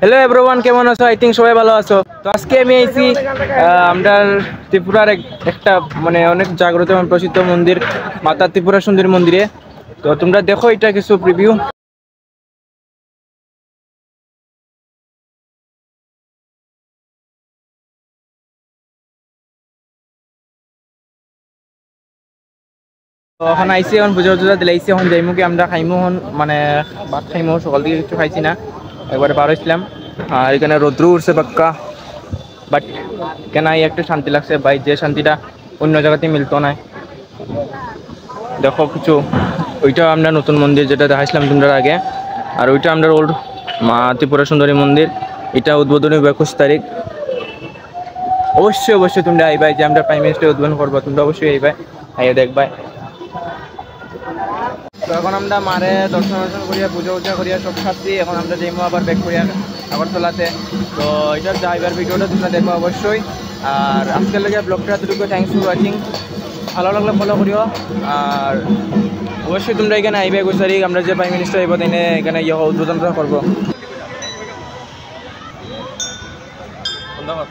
Hello everyone, কেমন আছো? I think সবাই ভালো আছো। তো আজকে আমি আইছি আমরা ত্রিপুরার একটা মানে অনেক জাগ্রত এবং প্রসিদ্ধ মন্দির মাতা ত্রিপুরা সুন্দরী মন্দিরে। তো তোমরা দেখো এটা কিছু প্রিভিউ। এখন আইসি, এখন পুজো টুজা দিলাইছি, এখন যাইমু কি আমরা খাইমু, এখন মানে ভাত খাইমু। সকাল থেকে কিছু খাইছি না, একবারে বার হয়েছিলাম। আর এখানে রৌদ্র উঠছে পাক্কা, বাট কেন এই একটা শান্তি লাগছে ভাই, যে শান্তিটা অন্য জায়গাতে মিলতো না। দেখো কিছু, ওইটা আমরা নতুন মন্দির যেটা দেখাইছিলাম তোমরা আগে, আর ওইটা আমরা ওল্ড মা ত্রিপুরা সুন্দরী মন্দির। এটা উদ্বোধনী 21 তারিখ। অবশ্যই অবশ্যই তোমরা আইবাই, যে আমরা প্রাইম মিনিস্টার উদ্বোধন করবো, তোমরা অবশ্যই আইবাই, আইয়া দেখবাই। তো এখন আমরা মারে দর্শন করিয়া পুজো উজা করিয়া সব খাচ্ছি। এখন আমরা যাইমু আবার ব্যাক করিয়া আগরতলাতে। তো এটার যাইবার ভিডিওটা তোমরা দেখো অবশ্যই। আর আজকের লেগে ব্লগটা এতটুকু। Thanks for watching. ভালো লাগলে ফলো করিও। আর অবশ্যই তোমরা এখানে আইবে 21 তারিখ, আমরা যে প্রাইম মিনিস্টার আইব তাইনে এখানে উদ্বোধনটা করবো। ধন্যবাদ।